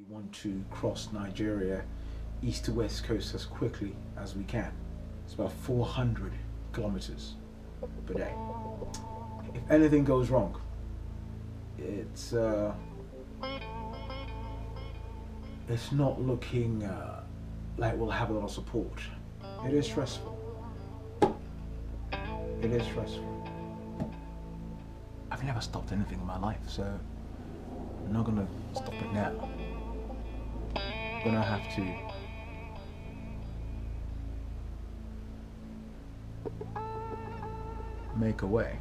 want to cross Nigeria east to west coast as quickly as we can. It's about 400 kilometers per day. If anything goes wrong, it's not looking like we'll have a lot of support. It is stressful. It is stressful. I've never stopped anything in my life, so I'm not gonna stop it now. I'm gonna have to make a way,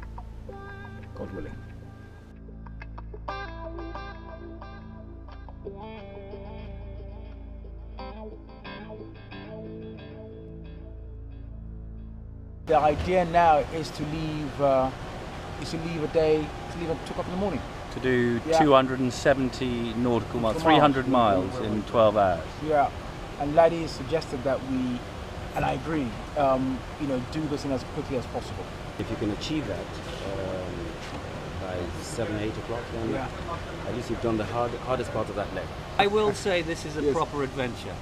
God willing. The idea now is to leave at 2 o'clock in the morning. To do 270 nautical miles, 300 miles in 12 hours. Yeah, and Laddie suggested that we, and I agree, do this thing as quickly as possible. If you can achieve that by 7, 8 o'clock, then at least you've done the hardest part of that leg. I will say this is a proper adventure.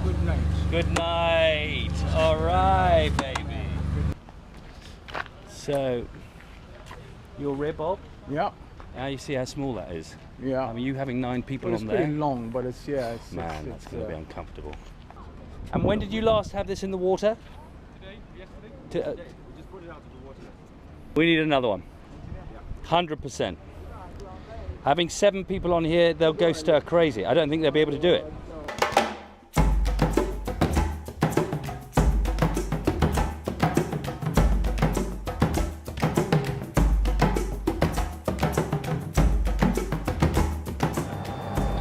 Good night. Good night. All right, baby. So, your rear, Bob? Yeah. You see how small that is? Yeah. I mean, you having 9 people It's on pretty there. long, but it's Man, that's going to be uncomfortable. And when did you last have this in the water? Today, yesterday. Just put it out of the water. We need another one. 100%. Having 7 people on here, they'll go stir crazy. I don't think they'll be able to do it.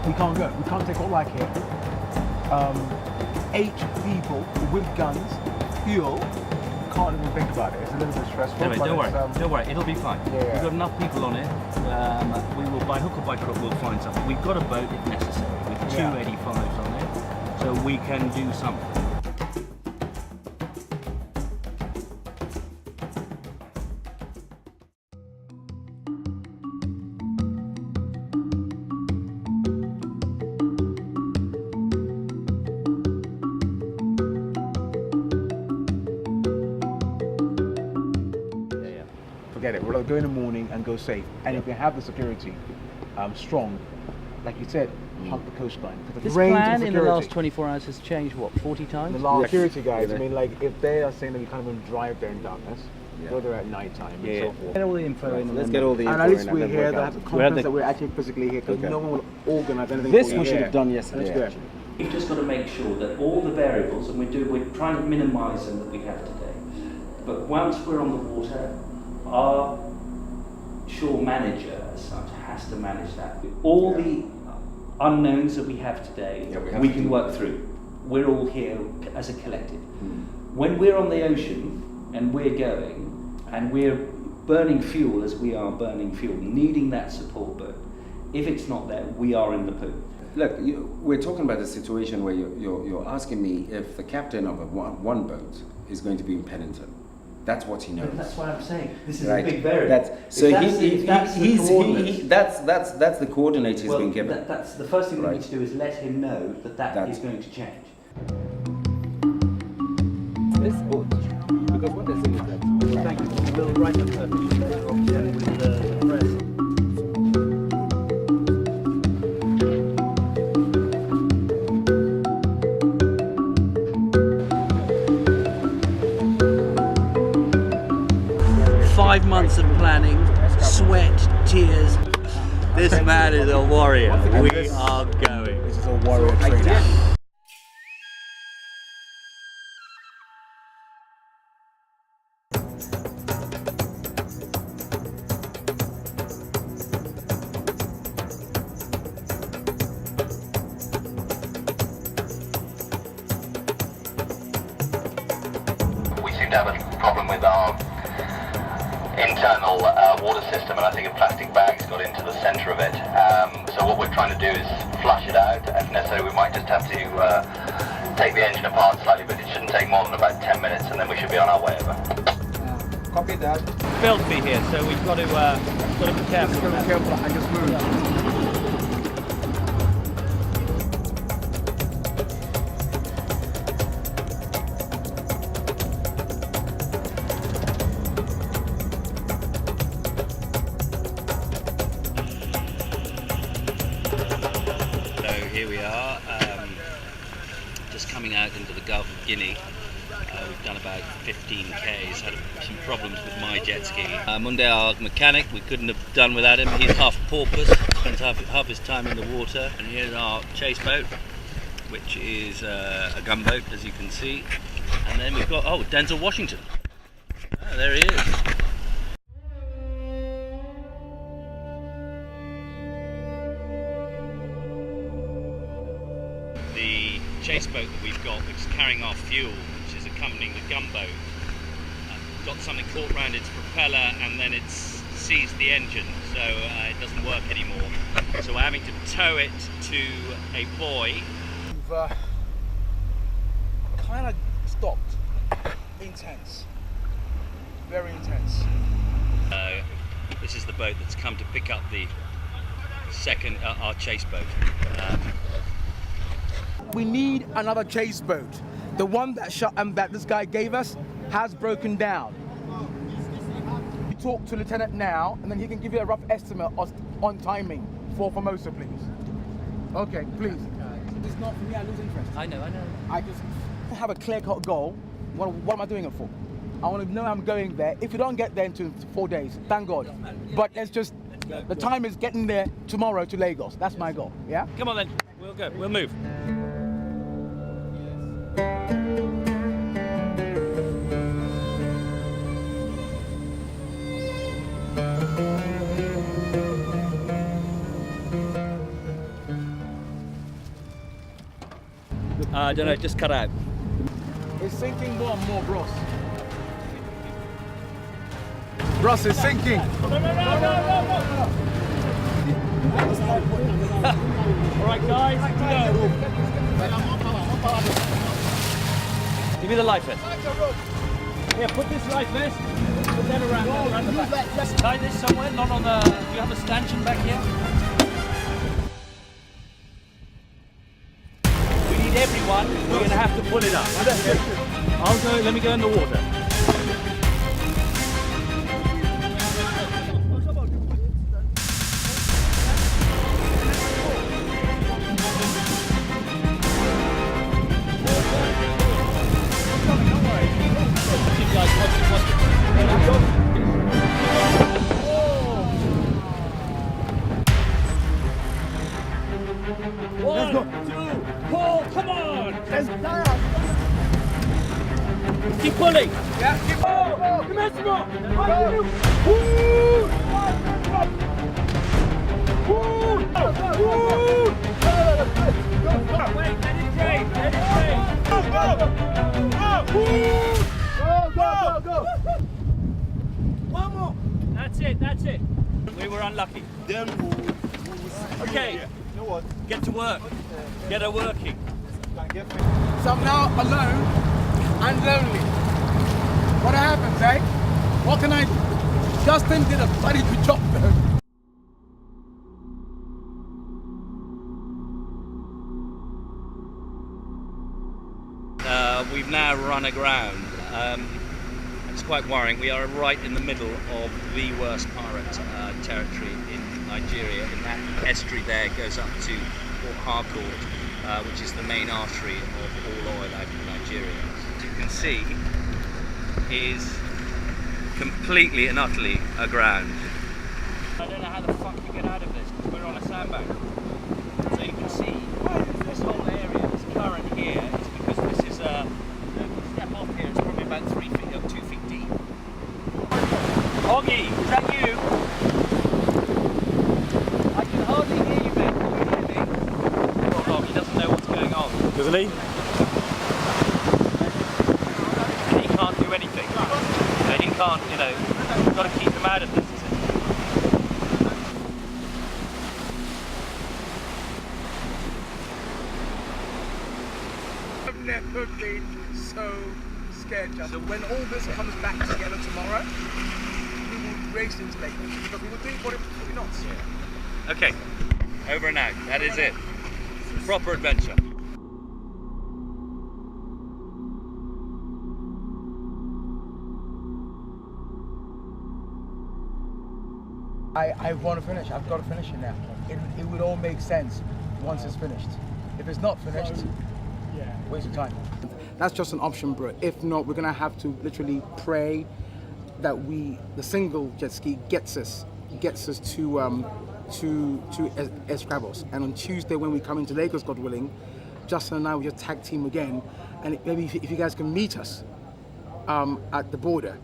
We can't go. We can't take all like here. 8 people with guns, fuel. Can't even think about it. It's a little bit stressful. Don't worry, but don't worry, it'll be fine. Yeah. We've got enough people on it. We will, by hook or by crook, we'll find something. We've got a boat if necessary with 2 85s on it, so we can do something. Forget it. We'll go in the morning and go safe. And if we have the security strong, like you said, hug the coastline. This plan in the last 24 hours has changed, what, 40 times? The last security guys, I mean, like, if they are saying that you can't even drive there in darkness, go there at night time and so forth. Get all the info in. Let's get all the info And at least in we're then here, work that out. have the confidence that we're actually physically here, because no one will organise anything This for you we should here. have done yesterday. That's good. Actually. We've just got to make sure that all the variables, and we're trying to minimise them that we have today. But once we're on the water, our shore manager, as such, has to manage that. All the unknowns that we have today, we can work through. We're all here as a collective. When we're on the ocean and we're going and we're burning fuel as we are burning fuel, needing that support boat, if it's not there, we are in the poo. Look, we're talking about a situation where you're asking me if the captain of one boat is going to be in Pennington. That's what he knows. But that's what I'm saying. This is Right. a big variable. That's the coordinate he's been given. That's the first thing we Right. need to do is let him know that is going to change. This boat, because what they're saying is that. Thank you. We'll write up with the press. Five months of planning, sweat, tears. This man is a warrior. We are going. This is a warrior training. We seem to have a problem with our internal water system, and I think a plastic bag's got into the centre of it. So what we're trying to do is flush it out. If necessary, we might just have to take the engine apart slightly, but it shouldn't take more than about 10 minutes, and then we should be on our way over. Copy that. Filthy here, so we've got to be careful. Just be careful, I just moved. here we are, just coming out into the Gulf of Guinea. We've done about 15 Ks, had some problems with my jet ski. Munde, our mechanic, we couldn't have done without him. He's half porpoise, spends half his time in the water. And here's our chase boat, which is a gunboat, as you can see. And then we've got, Denzel Washington. Oh, there he is. The chase boat that we've got, which is carrying our fuel, which is accompanying the gunboat, got something caught around its propeller and then it's seized the engine, so it doesn't work anymore. So we're having to tow it to a buoy. We've kind of stopped. Intense. Very intense. This is the boat that's come to pick up the second, our chase boat. We need another chase boat. The one that this guy gave us has broken down. We talk to Lieutenant now, and then he can give you a rough estimate on timing for Formosa, please. Okay, please. It's not for me, I lose interest. I know. I just have a clear-cut goal. What am I doing it for? I want to know I'm going there. If you don't get there in 4 days, thank God. But it's just, the time is getting there tomorrow to Lagos. That's my goal, yeah? Come on then, we'll go, we'll move. I don't know, just cut out. It's sinking more and more, Ross. Ross is sinking. All right, guys, go. Give me the life vest. Here, put this life vest. Put that around the back. Just tie this somewhere, not on the. Do you have a stanchion back here? We need everyone. We're going to have to pull it up. I'll go. Let me go in the water. One, two, pull, come on! Let's down. Keep pulling! Yeah, keep Come here, Simon! Wait, let it drain, let it drain! Go. One more! That's it. We were unlucky. Then Okay, get to work. Get her working. So I'm now alone and lonely. What happens, eh? What can I do? Justin did a bloody good job though. We've now run aground. It's quite worrying. We are right in the middle of the worst pirate territory in Nigeria. In that estuary there goes up to Port Harcourt, which is the main artery of all oil out of Nigeria. As you can see, is completely and utterly aground. I don't know how the fuck we get out of this because we're on a sandbank. So you can see this whole area, this current here, is because this is a step off here. It's probably about 3 feet up, 2 feet deep. Oggy, is that you? I can hardly hear you, mate. Can you hear me? Poor Oggy doesn't know what's going on. Doesn't he? And he can't do anything. And he can't, you've got to keep him out of this. I've never been so scared, Justin. When all this comes back together tomorrow, we will race into Lagos because we were doing 40 knots. Okay, over and out. That is it. Proper adventure. I want to finish. I've got to finish it now. It would all make sense. once it's finished. If it's not finished, waste of time. That's just an option, bro. If not, we're gonna have to literally pray that the single jet ski gets us to Escravos. And on Tuesday when we come into Lagos, God willing, Justin and I will just tag team again, and maybe if you guys can meet us at the border,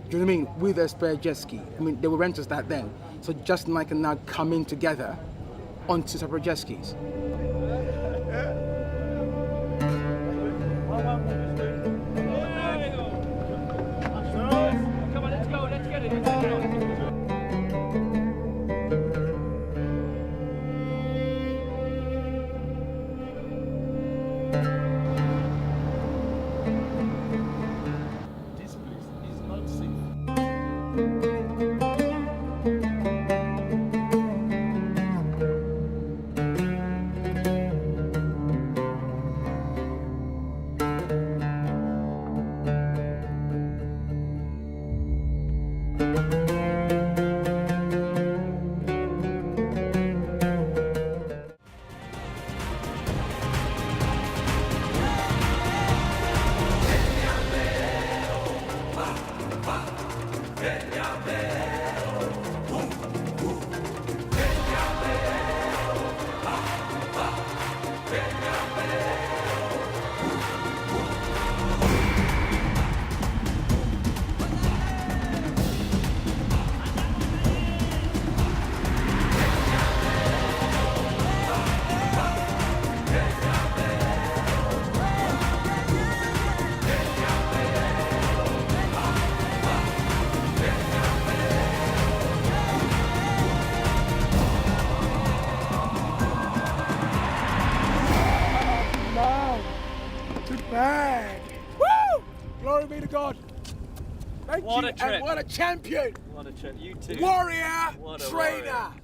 do you know what I mean, with a spare jet ski. I mean, they will rent us that then. So Justin and I can now come in together onto separate jet skis. Come on, let's go, let's get it. Let's get it. This place is not safe. Man, woo! Glory be to God. Thank What you, a trip. and what a champion. What a trip, you too. Warrior, What a trainer. warrior.